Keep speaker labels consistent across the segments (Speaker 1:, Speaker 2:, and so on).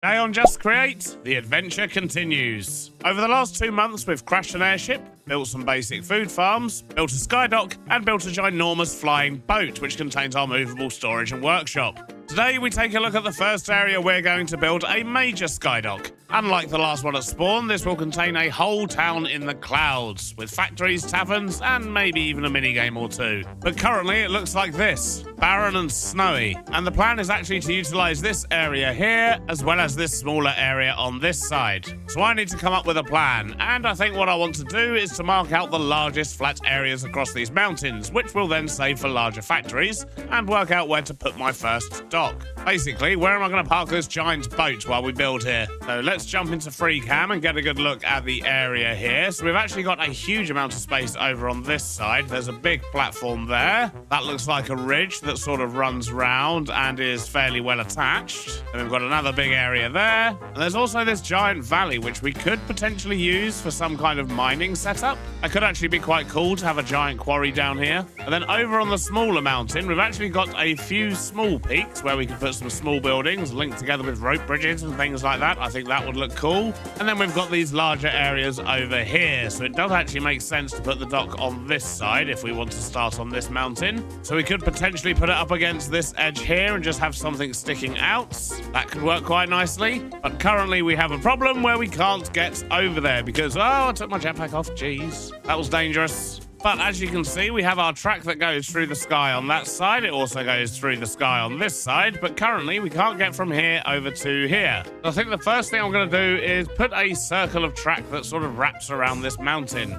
Speaker 1: Today on Just Create, the adventure continues. Over the last 2 months, we've crashed an airship, built some basic food farms, built a skydock, and built a ginormous flying boat, which contains our movable storage and workshop. Today, we take a look at the first area we're going to build a major skydock. Unlike the last one at spawn, this will contain a whole town in the clouds, with factories, taverns, and maybe even a minigame or two. But currently, it looks like this, barren and snowy. And the plan is actually to utilize this area here, as well as this smaller area on this side. So I need to come up with a plan, and I think what I want to do is to mark out the largest flat areas across these mountains, which will then save for larger factories, and work out where to put my first dock. Basically, where am I going to park this giant boat while we build here? So let's jump into free cam and get a good look at the area here. So we've actually got a huge amount of space over on this side. There's a big platform there. That looks like a ridge that sort of runs round and is fairly well attached. And we've got another big area there. And there's also this giant valley, which we could potentially use for some kind of mining setup. It could actually be quite cool to have a giant quarry down here. And then over on the smaller mountain, we've actually got a few small peaks where we can put some small buildings linked together with rope bridges and things like that. I think that would look cool. And then we've got these larger areas over here. So it does actually make sense to put the dock on this side if we want to start on this mountain. So we could potentially put it up against this edge here and just have something sticking out. That could work quite nicely. But currently we have a problem where we can't get over there because, oh, I took my jetpack off. Jeez, that was dangerous. But as you can see, we have our track that goes through the sky on that side. It also goes through the sky on this side. But currently, we can't get from here over to here. So I think the first thing I'm going to do is put a circle of track that sort of wraps around this mountain.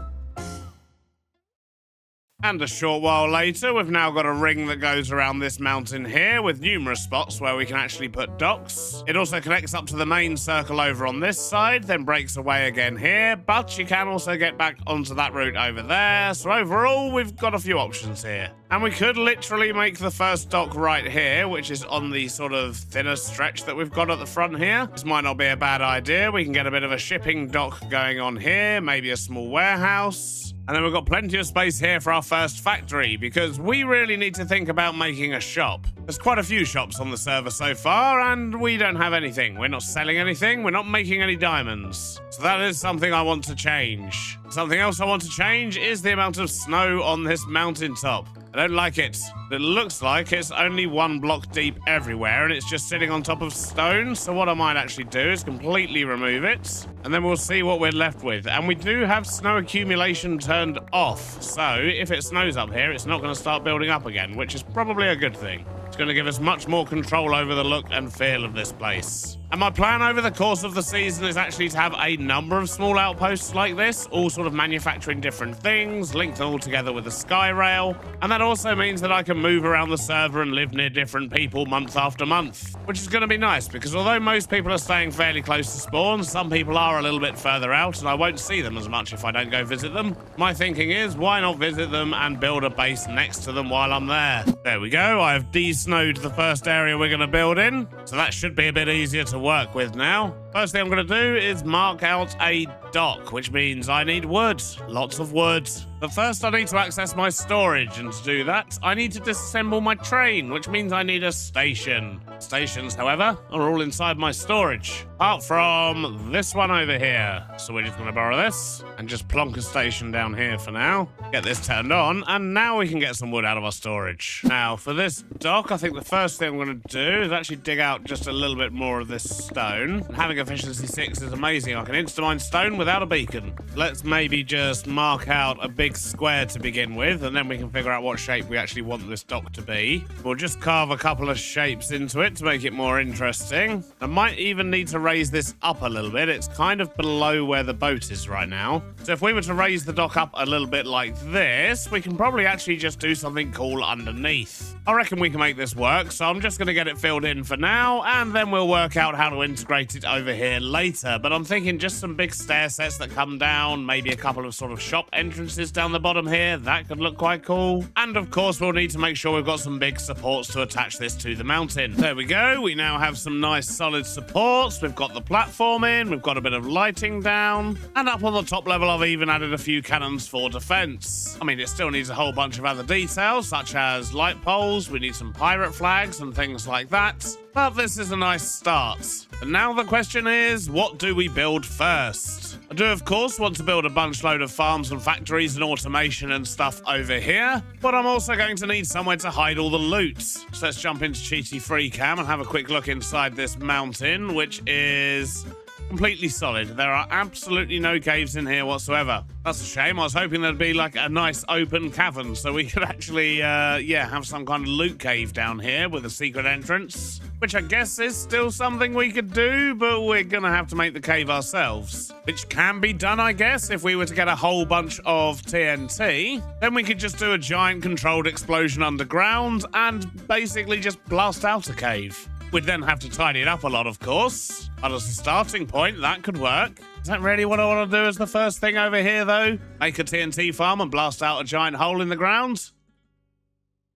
Speaker 1: And a short while later, we've now got a ring that goes around this mountain here with numerous spots where we can actually put docks. It also connects up to the main circle over on this side, then breaks away again here, but you can also get back onto that route over there. So overall, we've got a few options here. And we could literally make the first dock right here, which is on the sort of thinner stretch that we've got at the front here. This might not be a bad idea. We can get a bit of a shipping dock going on here, maybe a small warehouse. And then we've got plenty of space here for our first factory, because we really need to think about making a shop. There's quite a few shops on the server so far, and we don't have anything. We're not selling anything, we're not making any diamonds. So that is something I want to change. Something else I want to change is the amount of snow on this mountaintop. I don't like it. It looks like it's only 1 block deep everywhere and it's just sitting on top of stone. So what I might actually do is completely remove it and then we'll see what we're left with. And we do have snow accumulation turned off. So if it snows up here, it's not going to start building up again, which is probably a good thing. It's going to give us much more control over the look and feel of this place. And my plan over the course of the season is actually to have a number of small outposts like this, all sort of manufacturing different things, linked all together with a sky rail. And that also means that I can move around the server and live near different people month after month, which is going to be nice because although most people are staying fairly close to spawn, some people are a little bit further out and I won't see them as much if I don't go visit them. My thinking is, why not visit them and build a base next to them while I'm there? There we go. I've de-snowed the first area we're going to build in, so that should be a bit easier to work with now. First thing I'm going to do is mark out a dock, which means I need wood. Lots of wood. But first I need to access my storage, and to do that, I need to disassemble my train, which means I need a station. Stations, however, are all inside my storage, apart from this one over here. So we're just going to borrow this and just plonk a station down here for now. Get this turned on, and now we can get some wood out of our storage. Now, for this dock, I think the first thing I'm going to do is actually dig out just a little bit more of this stone. And having efficiency 6 is amazing. I can insta-mine stone without a beacon. Let's maybe just mark out a big square to begin with, and then we can figure out what shape we actually want this dock to be. We'll just carve a couple of shapes into it to make it more interesting. I might even need to raise this up a little bit. It's kind of below where the boat is right now. So if we were to raise the dock up a little bit like this, we can probably actually just do something cool underneath. I reckon we can make this work, so I'm just going to get it filled in for now, and then we'll work out how to integrate it over here later. But I'm thinking just some big stair sets that come down, maybe a couple of sort of shop entrances down the bottom here. That could look quite cool. And of course, we'll need to make sure we've got some big supports to attach this to the mountain. There we go. We now have some nice solid supports. We've got the platform in. We've got a bit of lighting down. And up on the top level, I've even added a few cannons for defense. I mean, it still needs a whole bunch of other details, such as light poles, sails, we need some pirate flags and things like that. But this is a nice start. And now the question is, what do we build first? I do, of course, want to build a bunch load of farms and factories and automation and stuff over here, but I'm also going to need somewhere to hide all the loot. So let's jump into Cheaty Free Cam and have a quick look inside this mountain, which is completely solid. There are absolutely no caves in here whatsoever. That's a shame. I was hoping there'd be like a nice open cavern so we could actually, have some kind of loot cave down here with a secret entrance, which I guess is still something we could do, but we're gonna have to make the cave ourselves, which can be done, I guess, if we were to get a whole bunch of TNT. Then we could just do a giant controlled explosion underground and basically just blast out a cave. We'd then have to tidy it up a lot, of course. But as a starting point, that could work. Is that really what I want to do as the first thing over here, though? Make a TNT farm and blast out a giant hole in the ground?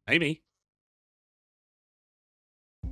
Speaker 1: Maybe.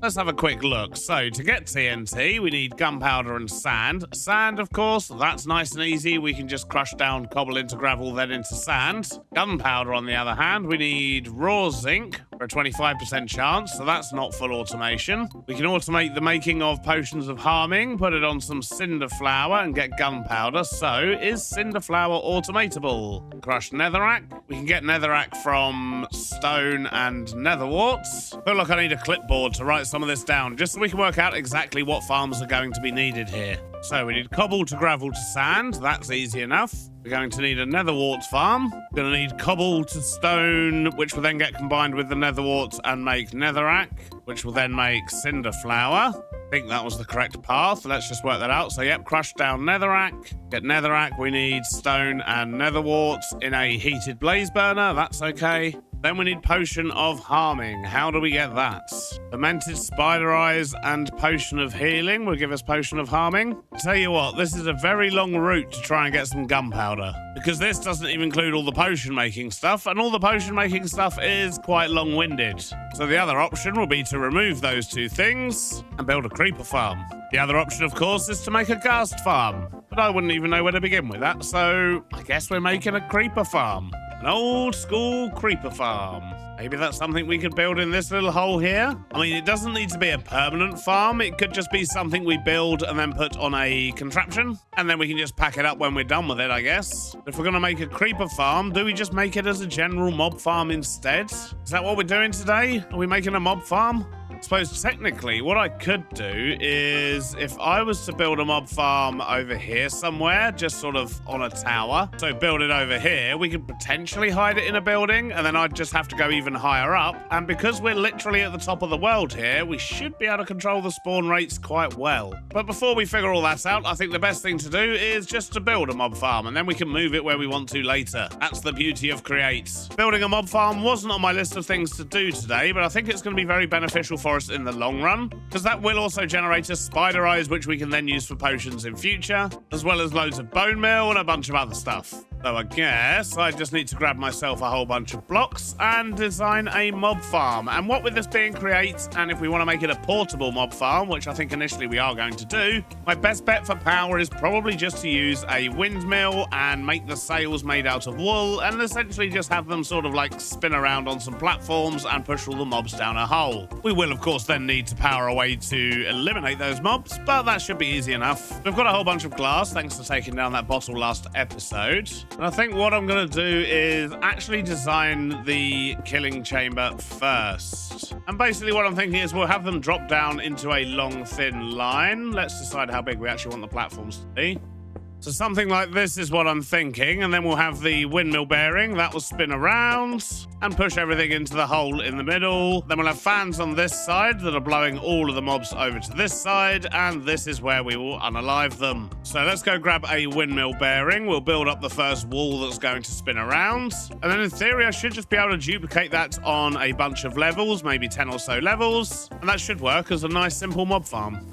Speaker 1: Let's have a quick look. So, to get TNT, we need gunpowder and sand. Sand, of course, that's nice and easy. We can just crush down cobble into gravel, then into sand. Gunpowder, on the other hand, we need raw zinc for a 25% chance, so that's not full automation. We can automate the making of potions of harming, put it on some cinder flour, and get gunpowder. So, is cinder flour automatable? Crushed netherrack. We can get netherrack from stone and netherwarts. Feel like I need a clipboard to write some of this down, just so we can work out exactly what farms are going to be needed here. So we need cobble to gravel to sand. That's easy enough. We're going to need a netherwarts farm. We're going to need cobble to stone, which will then get combined with the netherwarts and make netherrack, which will then make cinder flour. I think that was the correct path. Let's just work that out. So, yep, crush down netherrack. Get netherrack. We need stone and netherwarts in a heated blaze burner. That's okay. Then we need potion of harming. How do we get that? Fermented spider eyes and potion of healing will give us potion of harming. I'll tell you what, this is a very long route to try and get some gunpowder, because this doesn't even include all the potion making stuff, and all the potion making stuff is quite long-winded. So the other option will be to remove those two things and build a creeper farm. The other option, of course, is to make a ghast farm, but I wouldn't even know where to begin with that, so I guess we're making a creeper farm. An old school creeper farm. Maybe that's something we could build in this little hole here. I mean, it doesn't need to be a permanent farm. It could just be something we build and then put on a contraption. And then we can just pack it up when we're done with it, I guess. If we're going to make a creeper farm, do we just make it as a general mob farm instead? Is that what we're doing today? Are we making a mob farm? I suppose technically what I could do is, if I was to build a mob farm over here somewhere, just sort of on a tower, so build it over here, we could potentially hide it in a building, and then I'd just have to go even higher up. And because we're literally at the top of the world here, we should be able to control the spawn rates quite well. But before we figure all that out, I think the best thing to do is just to build a mob farm, and then we can move it where we want to later. That's the beauty of Create. Building a mob farm wasn't on my list of things to do today, but I think it's going to be very beneficial for us in the long run, because that will also generate us spider eyes, which we can then use for potions in future, as well as loads of bone meal and a bunch of other stuff. So I guess I just need to grab myself a whole bunch of blocks and design a mob farm. And what with this being Create, and if we want to make it a portable mob farm, which I think initially we are going to do, my best bet for power is probably just to use a windmill and make the sails made out of wool, and essentially just have them sort of like spin around on some platforms and push all the mobs down a hole. We will, of course, then need to power a way to eliminate those mobs, but that should be easy enough. We've got a whole bunch of glass, thanks for taking down that bottle last episode. And I think what I'm going to do is actually design the killing chamber first. And basically what I'm thinking is we'll have them drop down into a long, thin line. Let's decide how big we actually want the platforms to be. So something like this is what I'm thinking, and then we'll have the windmill bearing. That will spin around and push everything into the hole in the middle. Then we'll have fans on this side that are blowing all of the mobs over to this side, and this is where we will unalive them. So let's go grab a windmill bearing. We'll build up the first wall that's going to spin around, and then in theory I should just be able to duplicate that on a bunch of levels, maybe 10 or so levels, and that should work as a nice simple mob farm.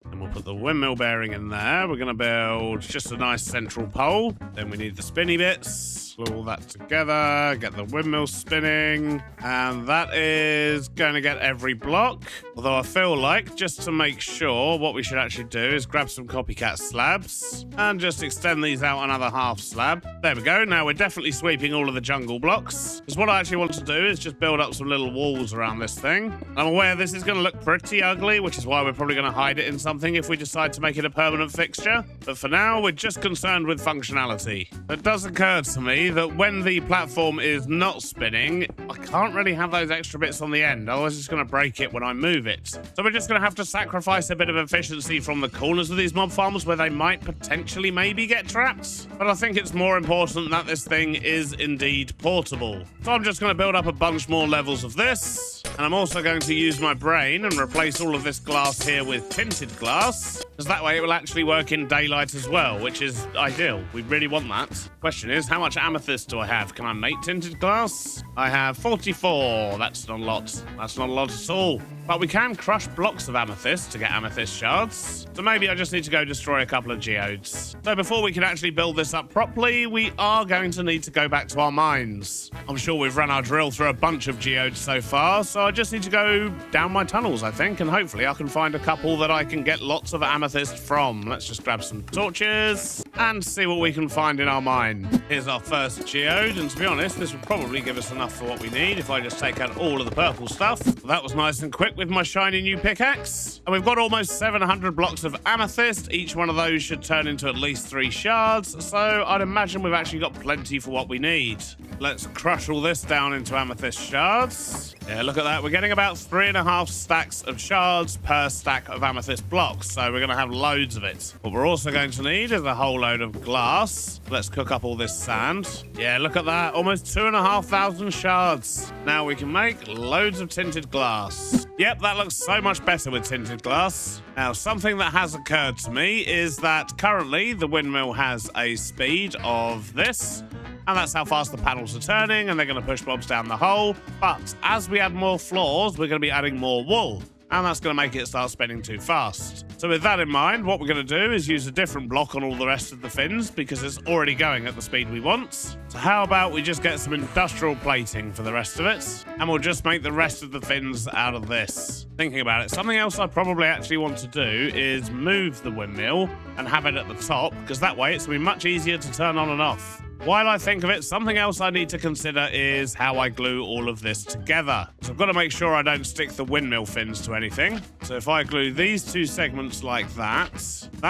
Speaker 1: And we'll put the windmill bearing in there. We're going to build just a nice central pole. Then we need the spinny bits. Glue all that together. Get the windmill spinning. And that is going to get every block. Although I feel like, just to make sure, what we should actually do is grab some copycat slabs and just extend these out another half slab. There we go. Now we're definitely sweeping all of the jungle blocks. Because what I actually want to do is just build up some little walls around this thing. I'm aware this is going to look pretty ugly, which is why we're probably going to hide it in something if we decide to make it a permanent fixture. But for now, we're just concerned with functionality. It does occur to me that when the platform is not spinning, I can't really have those extra bits on the end. Otherwise, it's going to break it when I move it. So we're just going to have to sacrifice a bit of efficiency from the corners of these mob farms where they might potentially maybe get trapped. But I think it's more important that this thing is indeed portable. So I'm just going to build up a bunch more levels of this. And I'm also going to use my brain and replace all of this glass here with tinted glass. Because that way it will actually work in daylight as well, which is ideal. We really want that. Question is, how much amethyst do I have? Can I make tinted glass? I have 44. That's not a lot. That's not a lot at all. But we can crush blocks of amethyst to get amethyst shards. So maybe I just need to go destroy a couple of geodes. So before we can actually build this up properly, we are going to need to go back to our mines. I'm sure we've run our drill through a bunch of geodes so far, so I just need to go down my tunnels, I think, and hopefully I can find a couple that I can get lots of amethyst from. Let's just grab some torches and see what we can find in our mine. Here's our first geode, and to be honest, this would probably give us enough for what we need if I just take out all of the purple stuff. That was nice and quick with my shiny new pickaxe. And we've got almost 700 blocks of amethyst. Each one of those should turn into at least 3 shards, so I'd imagine we've actually got plenty for what we need. Let's crush all this down into amethyst shards. Yeah, look at that. We're getting about 3.5 stacks of shards per stack of amethyst blocks, so we're going to have loads of it. What we're also going to need is a whole load of glass. Let's cook up all this sand. Yeah, look at that. Almost 2,500 shards. Now we can make loads of tinted glass. Yep, that looks so much better with tinted glass. Now, something that has occurred to me is that currently the windmill has a speed of this. And that's how fast the panels are turning, and they're going to push mobs down the hole. But as we add more floors, we're going to be adding more wool. And that's going to make it start spinning too fast. So with that in mind, what we're going to do is use a different block on all the rest of the fins because it's already going at the speed we want. So how about we just get some industrial plating for the rest of it, and we'll just make the rest of the fins out of this. Thinking about it, something else I probably actually want to do is move the windmill and have it at the top, because that way it's going to be much easier to turn on and off. While I think of it, something else I need to consider is how I glue all of this together. So I've got to make sure I don't stick the windmill fins to anything. So if I glue these 2 segments like that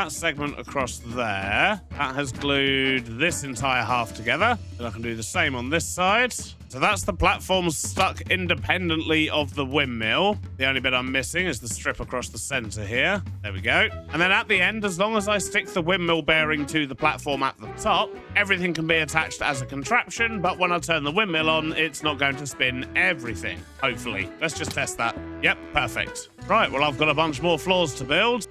Speaker 1: segment across there, that has glued this entire half together. And I can do the same on this side. So that's the platform stuck independently of the windmill. The only bit I'm missing is the strip across the center here. There we go. And then at the end, as long as I stick the windmill bearing to the platform at the top, everything can be attached as a contraption, but when I turn the windmill on, it's not going to spin everything, hopefully. Let's just test that. Yep, perfect. Right, well, I've got a bunch more floors to build.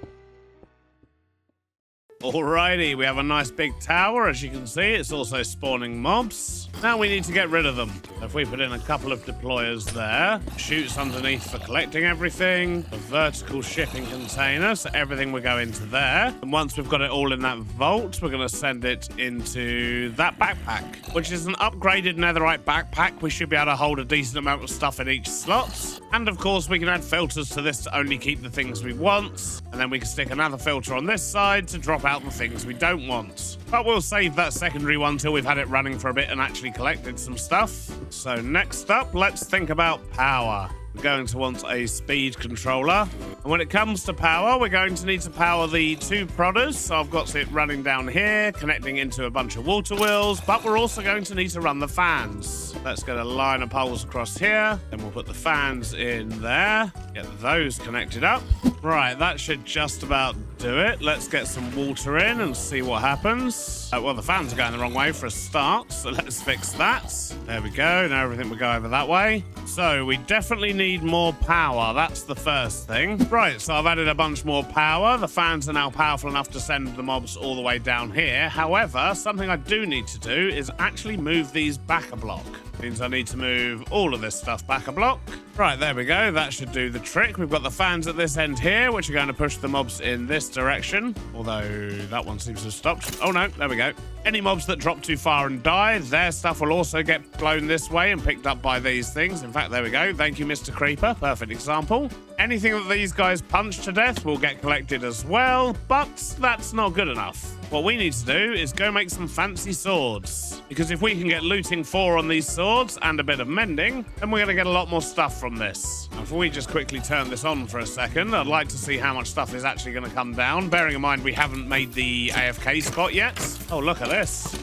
Speaker 1: Alrighty, we have a nice big tower. As you can see, it's also spawning mobs. Now we need to get rid of them. If we put in a couple of deployers there, chutes underneath for collecting everything, a vertical shipping container, so everything will go into there. And once we've got it all in that vault, we're going to send it into that backpack, which is an upgraded netherite backpack. We should be able to hold a decent amount of stuff in each slot. And of course, we can add filters to this to only keep the things we want. And then we can stick another filter on this side to drop out the things we don't want. But we'll save that secondary one till we've had it running for a bit and actually collected some stuff. So next up, let's think about power. We're going to want a speed controller. And when it comes to power, we're going to need to power the 2 prodders. So I've got it running down here, connecting into a bunch of water wheels, but we're also going to need to run the fans. Let's get a line of poles across here. Then we'll put the fans in there, get those connected up. Right, that should just about do it. Let's get some water in and see what happens. Well, the fans are going the wrong way for a start, so let's fix that. There we go. Now everything will go over that way. So we definitely need more power. That's the first thing. Right, so I've added a bunch more power. The fans are now powerful enough to send the mobs all the way down here. However, something I do need to do is actually move these back a block. Means I need to move all of this stuff back a block. Right, there we go. That should do the trick. We've got the fans at this end here, which are going to push the mobs in this direction. Although that one seems to have stopped. Oh no, there we go. Any mobs that drop too far and die, their stuff will also get blown this way and picked up by these things. In fact, there we go. Thank you, Mr. Creeper. Perfect example. Anything that these guys punch to death will get collected as well, but that's not good enough. What we need to do is go make some fancy swords, because if we can get looting 4 on these swords and a bit of mending, then we're going to get a lot more stuff from this. If we just quickly turn this on for a second, I'd like to see how much stuff is actually going to come down, bearing in mind we haven't made the AFK spot yet. Oh, look at this.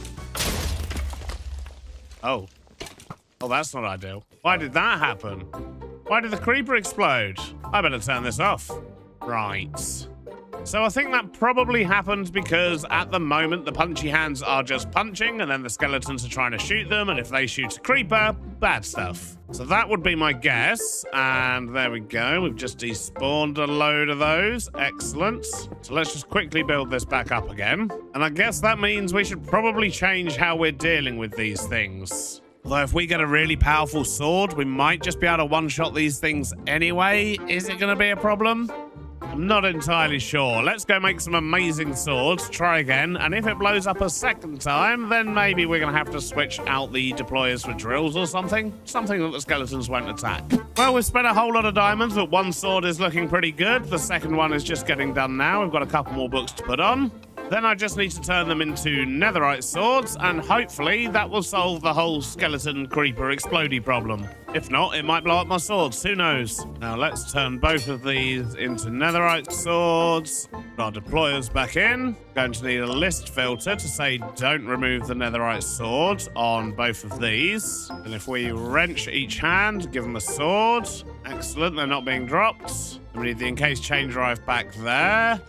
Speaker 1: Oh, that's not ideal. Why did that happen? Why did the creeper explode? I better turn this off. Right. So I think that probably happened because at the moment the punchy hands are just punching and then the skeletons are trying to shoot them, and if they shoot a creeper, bad stuff. So that would be my guess, and there we go. We've just despawned a load of those. Excellent. So let's just quickly build this back up again. And I guess that means we should probably change how we're dealing with these things. Although if we get a really powerful sword, we might just be able to one-shot these things anyway. Is it going to be a problem? I'm not entirely sure. Let's go make some amazing swords, try again, and if it blows up a second time, then maybe we're going to have to switch out the deployers for drills or something. Something that the skeletons won't attack. Well, we've spent a whole lot of diamonds, but one sword is looking pretty good. The second one is just getting done now. We've got a couple more books to put on. Then I just need to turn them into netherite swords, and hopefully that will solve the whole skeleton creeper explodey problem. If not, it might blow up my swords, who knows? Now let's turn both of these into netherite swords. Put our deployers back in. Going to need a list filter to say don't remove the netherite sword on both of these. And if we wrench each hand, give them a sword. Excellent, they're not being dropped. And we need the encased chain drive back there.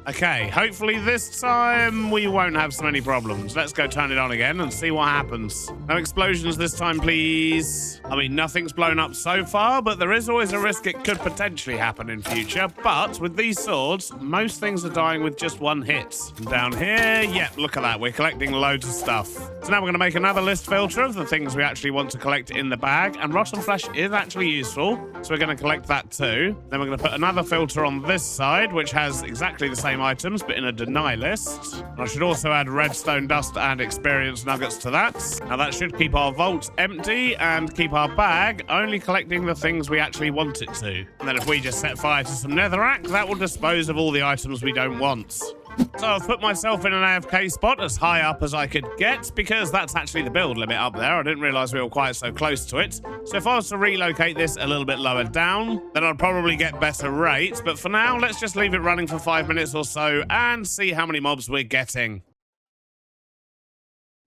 Speaker 1: Okay, hopefully this time we won't have so many problems. Let's go turn it on again and see what happens. No explosions this time, please. I mean, nothing's blown up so far, but there is always a risk it could potentially happen in future. But with these swords, most things are dying with just one hit. And down here, yep, look at that. We're collecting loads of stuff. So now we're going to make another list filter of the things we actually want to collect in the bag. And rotten flesh is actually useful, so we're going to collect that too. Then we're going to put another filter on this side, which has exactly the same items, but in a deny list. I should also add redstone dust and experience nuggets to that. Now that should keep our vault empty and keep our bag only collecting the things we actually want it to. And then if we just set fire to some netherrack, that will dispose of all the items we don't want. So I've put myself in an AFK spot as high up as I could get, because that's actually the build limit up there. I didn't realise we were quite so close to it. So if I was to relocate this a little bit lower down, then I'd probably get better rates. But for now, let's just leave it running for 5 minutes or so and see how many mobs we're getting.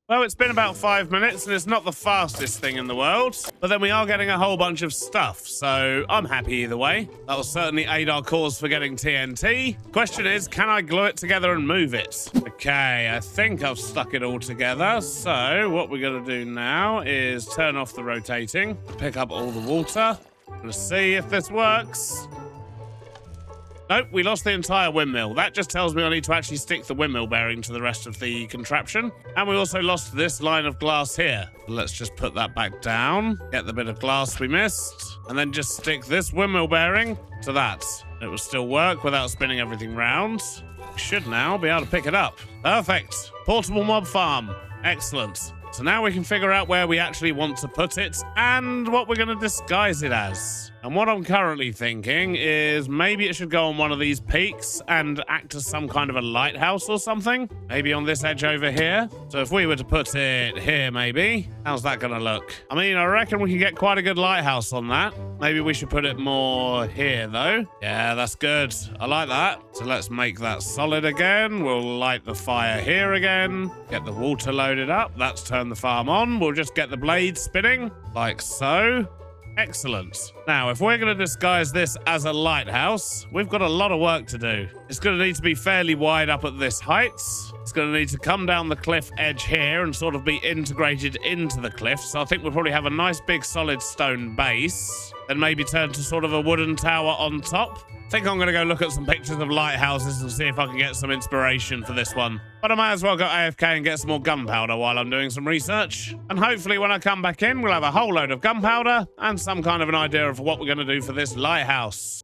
Speaker 1: Well, it's been about 5 minutes, and it's not the fastest thing in the world, but then we are getting a whole bunch of stuff, so I'm happy either way. That will certainly aid our cause for getting TNT. Question is, can I glue it together and move it? Okay, I think I've stuck it all together, so what we're going to do now is turn off the rotating, pick up all the water, and see if this works. Nope, we lost the entire windmill. That just tells me I need to actually stick the windmill bearing to the rest of the contraption. And we also lost this line of glass here. Let's just put that back down, get the bit of glass we missed, and then just stick this windmill bearing to that. It will still work without spinning everything round. We should now be able to pick it up. Perfect. Portable mob farm. Excellent. So now we can figure out where we actually want to put it and what we're going to disguise it as. And what I'm currently thinking is maybe it should go on one of these peaks and act as some kind of a lighthouse or something. Maybe on this edge over here. So if we were to put it here, maybe, how's that going to look? I mean, I reckon we can get quite a good lighthouse on that. Maybe we should put it more here, though. Yeah, that's good. I like that. So let's make that solid again. We'll light the fire here again. Get the water loaded up. That's turned the farm on. We'll just get the blades spinning, like so. Excellent. Now, if we're going to disguise this as a lighthouse, we've got a lot of work to do. It's going to need to be fairly wide up at this height. It's going to need to come down the cliff edge here and sort of be integrated into the cliff. So I think we'll probably have a nice big solid stone base, then maybe turn to sort of a wooden tower on top. I think I'm going to go look at some pictures of lighthouses and see if I can get some inspiration for this one. But I might as well go AFK and get some more gunpowder while I'm doing some research. And hopefully when I come back in, we'll have a whole load of gunpowder and some kind of an idea of what we're going to do for this lighthouse.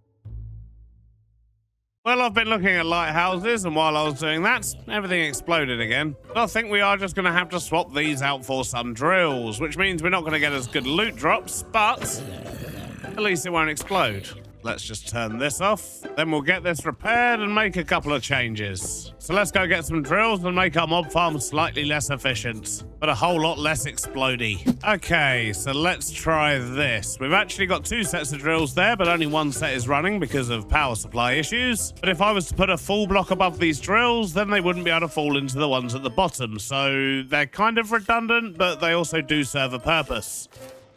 Speaker 1: Well, I've been looking at lighthouses, and while I was doing that, everything exploded again. I think we are just going to have to swap these out for some drills, which means we're not going to get as good loot drops, but at least it won't explode. Let's just turn this off. Then we'll get this repaired and make a couple of changes. So let's go get some drills and make our mob farm slightly less efficient, but a whole lot less explodey. Okay, so let's try this. We've actually got 2 sets of drills there, but only 1 set is running because of power supply issues. But if I was to put a full block above these drills, then they wouldn't be able to fall into the ones at the bottom. So they're kind of redundant, but they also do serve a purpose.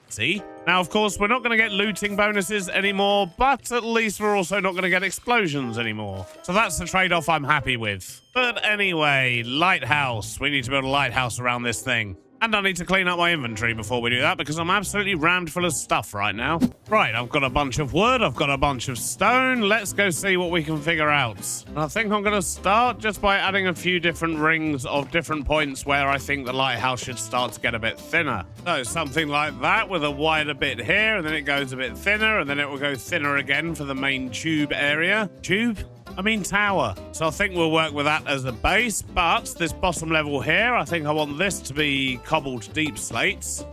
Speaker 1: See? Now, of course, we're not going to get looting bonuses anymore, but at least we're also not going to get explosions anymore. So that's the trade-off I'm happy with. But anyway, lighthouse. We need to build a lighthouse around this thing. And I need to clean up my inventory before we do that because I'm absolutely rammed full of stuff right now. Right, I've got a bunch of wood, I've got a bunch of stone. Let's go see what we can figure out. And I think I'm going to start just by adding a few different rings of different points where I think the lighthouse should start to get a bit thinner. So something like that with a wider bit here, and then it goes a bit thinner, and then it will go thinner again for the main tube area. Tube? I mean tower. So I think we'll work with that as a base, but this bottom level here, I think I want this to be cobbled deep slates.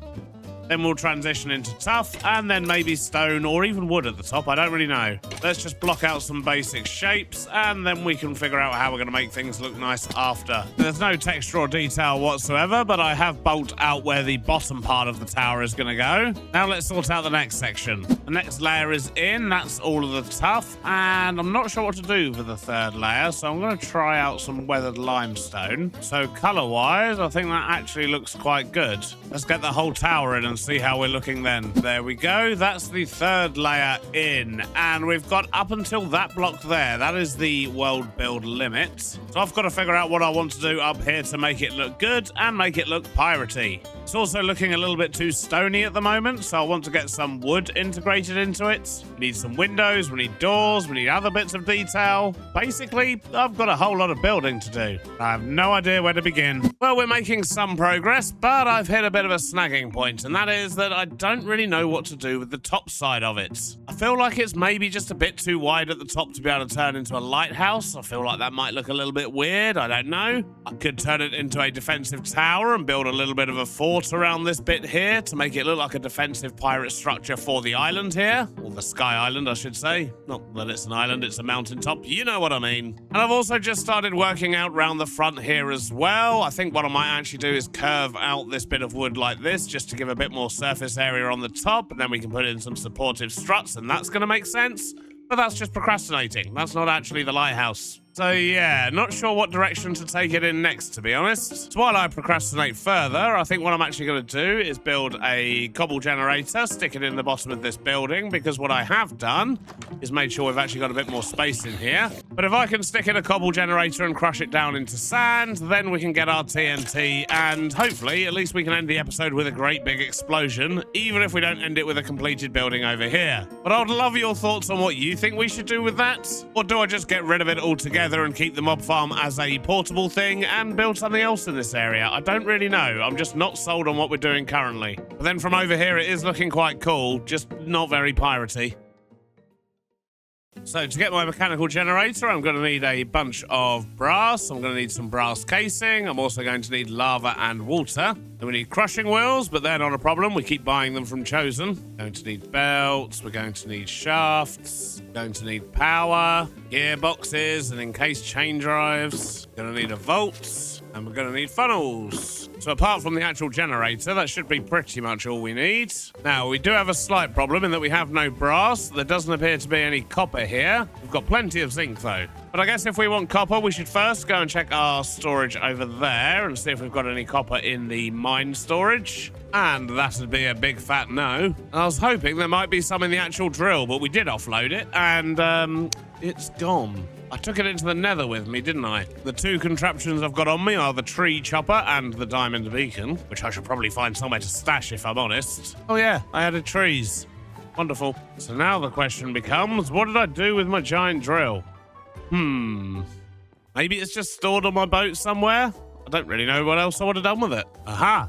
Speaker 1: Then we'll transition into tough, and then maybe stone or even wood at the top. I don't really know. Let's just block out some basic shapes, and then we can figure out how we're going to make things look nice after. There's no texture or detail whatsoever, but I have bulked out where the bottom part of the tower is going to go. Now let's sort out the next section. The next layer is in. That's all of the tough, and I'm not sure what to do for the 3rd layer, so I'm going to try out some weathered limestone. So color-wise, I think that actually looks quite good. Let's get the whole tower in and see how we're looking then. There we go. That's the 3rd layer in. And we've got up until that block there. That is the world build limit. So I've got to figure out what I want to do up here to make it look good and make it look piratey. It's also looking a little bit too stony at the moment, so I want to get some wood integrated into it. We need some windows, we need doors, we need other bits of detail. Basically, I've got a whole lot of building to do. I have no idea where to begin. Well, we're making some progress, but I've hit a bit of a snagging point, and that is that I don't really know what to do with the top side of it. I feel like it's maybe just a bit too wide at the top to be able to turn into a lighthouse. I feel like that might look a little bit weird. I don't know. I could turn it into a defensive tower and build a little bit of a fort around this bit here to make it look like a defensive pirate structure for the island here. Or the Sky Island, I should say. Not that it's an island, it's a mountaintop. You know what I mean. And I've also just started working out around the front here as well. I think what I might actually do is curve out this bit of wood like this just to give a bit more surface area on the top, and then we can put in some supportive struts, and that's going to make sense. But that's just procrastinating. That's not actually the lighthouse. So yeah, not sure what direction to take it in next, to be honest. So while I procrastinate further, I think what I'm actually going to do is build a cobble generator, stick it in the bottom of this building, because what I have done is made sure we've actually got a bit more space in here. But if I can stick in a cobble generator and crush it down into sand, then we can get our TNT, and hopefully at least we can end the episode with a great big explosion, even if we don't end it with a completed building over here. But I would love your thoughts on what you think we should do with that. Or do I just get rid of it altogether and keep the mob farm as a portable thing and build something else in this area? I don't really know. I'm just not sold on what we're doing currently. But then from over here, it is looking quite cool, just not very piratey. So to get my mechanical generator, I'm going to need a bunch of brass. I'm going to need some brass casing. I'm also going to need lava and water. Then we need crushing wheels, but they're not a problem. We keep buying them from Chosen. We're going to need belts. We're going to need shafts. We're going to need power, gearboxes, and encased chain drives. We're going to need a vault, and we're going to need funnels. So apart from the actual generator, that should be pretty much all we need. Now, we do have a slight problem in that we have no brass. There doesn't appear to be any copper here. We've got plenty of zinc, though. But I guess if we want copper, we should first go and check our storage over there and see if we've got any copper in the mine storage. And that would be a big fat no. And I was hoping there might be some in the actual drill, but we did offload it, and it's gone. I took it into the nether with me, didn't I? The 2 contraptions I've got on me are the tree chopper and the diamond beacon, which I should probably find somewhere to stash if I'm honest. Oh yeah, I added trees. Wonderful. So now the question becomes, what did I do with my giant drill? Maybe it's just stored on my boat somewhere? I don't really know what else I would have done with it. Aha!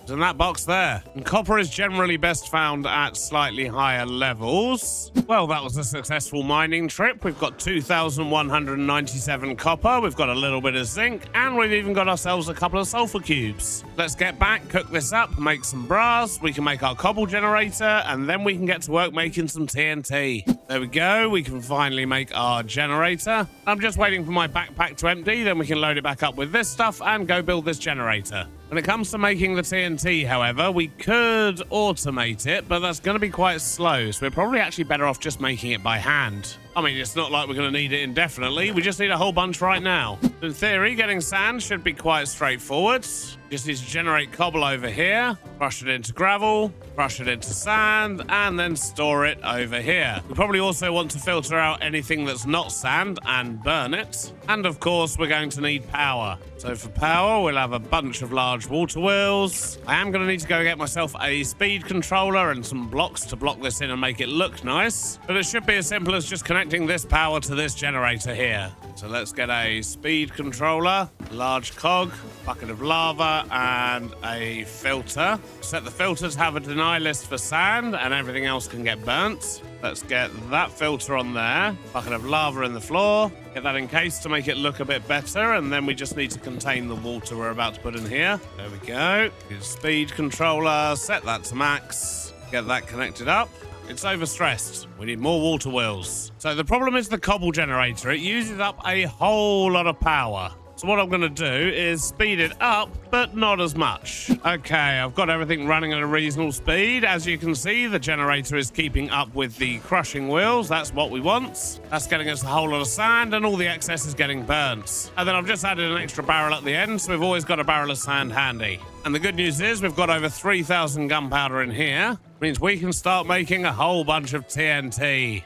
Speaker 1: It's in that box there. And copper is generally best found at slightly higher levels. Well, that was a successful mining trip. We've got 2,197 copper. We've got a little bit of zinc, and we've even got ourselves a couple of sulfur cubes. Let's get back, cook this up, make some brass. We can make our cobble generator, and then we can get to work making some TNT. There we go. We can finally make our generator. I'm just waiting for my backpack to empty, then we can load it back up with this stuff and go build this generator. When it comes to making the TNT, however, we could automate it, but that's going to be quite slow, so we're probably actually better off just making it by hand. I mean, it's not like we're going to need it indefinitely. We just need a whole bunch right now. In theory, getting sand should be quite straightforward. Just need to generate cobble over here, crush it into gravel, crush it into sand, and then store it over here. We probably also want to filter out anything that's not sand and burn it. And of course, we're going to need power. So for power, we'll have a bunch of large water wheels. I am going to need to go get myself a speed controller and some blocks to block this in and make it look nice. But it should be as simple as just connecting this power to this generator here. So let's get a speed controller, large cog, bucket of lava, and a filter. Set the filter to have a deny list for sand, and everything else can get burnt. Let's get that filter on there. Bucket of lava in the floor. Get that encased to make it look a bit better, and then we just need to contain the water we're about to put in here. There we go. Get a speed controller, set that to max. Get that connected up. It's overstressed. We need more water wheels. So the problem is the cobble generator. It uses up a whole lot of power. So what I'm going to do is speed it up, but not as much. Okay, I've got everything running at a reasonable speed. As you can see, the generator is keeping up with the crushing wheels. That's what we want. That's getting us a whole lot of sand, and all the excess is getting burnt. And then I've just added an extra barrel at the end, so we've always got a barrel of sand handy. And the good news is we've got over 3,000 gunpowder in here. Means we can start making a whole bunch of TNT.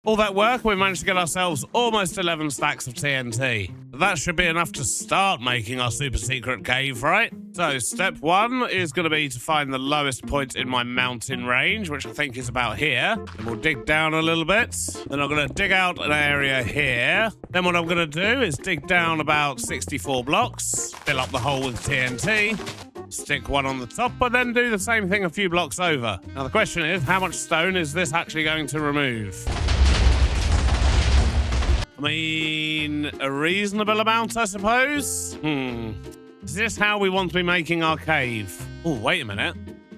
Speaker 1: All that work, we managed to get ourselves almost 11 stacks of TNT. That should be enough to start making our super secret cave, right? So step one is going to be to find the lowest point in my mountain range, which I think is about here. Then we'll dig down a little bit. Then I'm going to dig out an area here. Then what I'm going to do is dig down about 64 blocks, fill up the hole with TNT. Stick one on the top, but then do the same thing a few blocks over. Now the question is, how much stone is this actually going to remove? I mean, a reasonable amount, I suppose? Is this how we want to be making our cave? Oh, wait a minute.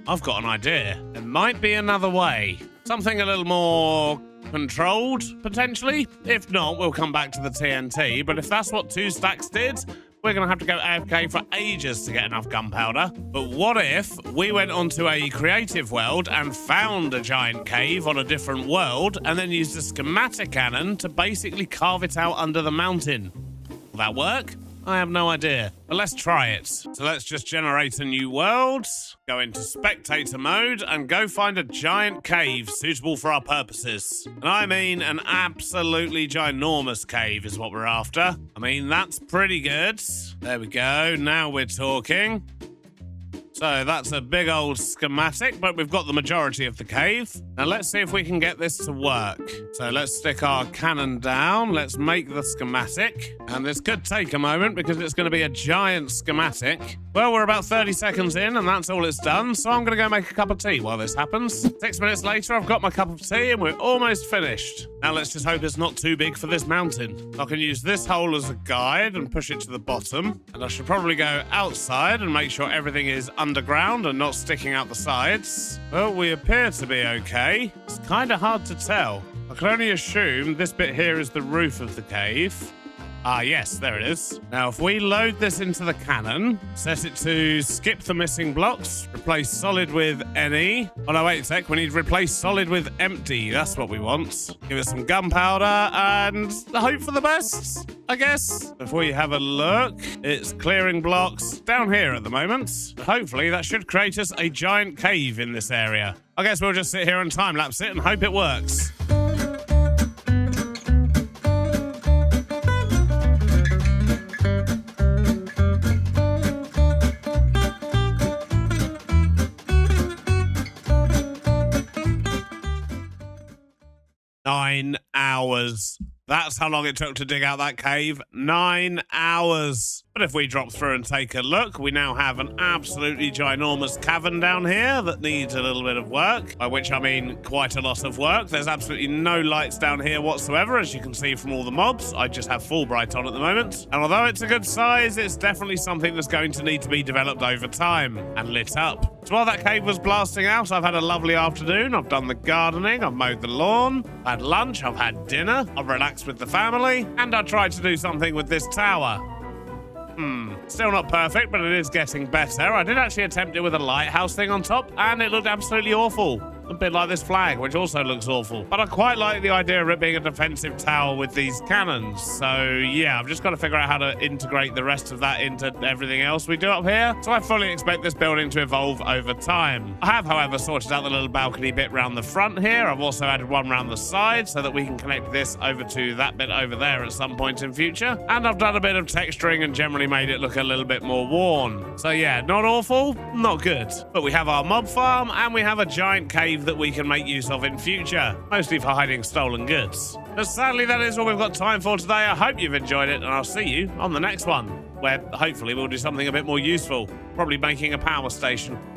Speaker 1: I've got an idea. There might be another way. Something a little more controlled, potentially. If not, we'll come back to the TNT. But if that's what 2 stacks did, we're going to have to go AFK for ages to get enough gunpowder. But what if we went onto a creative world and found a giant cave on a different world and then used a schematic cannon to basically carve it out under the mountain? Will that work? I have no idea, but let's try it. So let's just generate a new world, go into spectator mode, and go find a giant cave suitable for our purposes. And I mean an absolutely ginormous cave is what we're after. I mean, that's pretty good. There we go, now we're talking. So that's a big old schematic, but we've got the majority of the cave. Now let's see if we can get this to work. So let's stick our cannon down. Let's make the schematic. And this could take a moment because it's going to be a giant schematic. Well, we're about 30 seconds in and that's all it's done. So I'm going to go make a cup of tea while this happens. 6 minutes later, I've got my cup of tea and we're almost finished. Now let's just hope it's not too big for this mountain. I can use this hole as a guide and push it to the bottom. And I should probably go outside and make sure everything is underground and not sticking out the sides. Well, we appear to be okay. It's kind of hard to tell. I can only assume this bit here is the roof of the cave. Ah, yes, there it is. Now, if we load this into the cannon, set it to skip the missing blocks, replace solid with any. Oh, no, wait a sec. We need to replace solid with empty. That's what we want. Give it some gunpowder and hope for the best, I guess. Before you have a look, it's clearing blocks down here at the moment. Hopefully, that should create us a giant cave in this area. I guess we'll just sit here and time-lapse it and hope it works. Nine hours. That's how long it took to dig out that cave. 9 hours. But if we drop through and take a look, we now have an absolutely ginormous cavern down here that needs a little bit of work, by which I mean quite a lot of work. There's absolutely no lights down here whatsoever, as you can see from all the mobs. I just have full bright on at the moment. And although it's a good size, it's definitely something that's going to need to be developed over time and lit up. So while that cave was blasting out, I've had a lovely afternoon. I've done the gardening, I've mowed the lawn, I've had lunch, I've had dinner, I've relaxed with the family, and I tried to do something with this tower. Still not perfect, but it is getting better. I did actually attempt it with a lighthouse thing on top, and it looked absolutely awful. A bit like this flag, which also looks awful. But I quite like the idea of it being a defensive tower with these cannons. So yeah, I've just got to figure out how to integrate the rest of that into everything else we do up here. So I fully expect this building to evolve over time. I have, however, sorted out the little balcony bit around the front here. I've also added one around the side so that we can connect this over to that bit over there at some point in future. And I've done a bit of texturing and generally made it look a little bit more worn. So yeah, not awful, not good. But we have our mob farm and we have a giant cave that we can make use of in future, mostly for hiding stolen goods. But sadly, that is all we've got time for today. I hope you've enjoyed it, and I'll see you on the next one, where hopefully we'll do something a bit more useful, probably making a power station.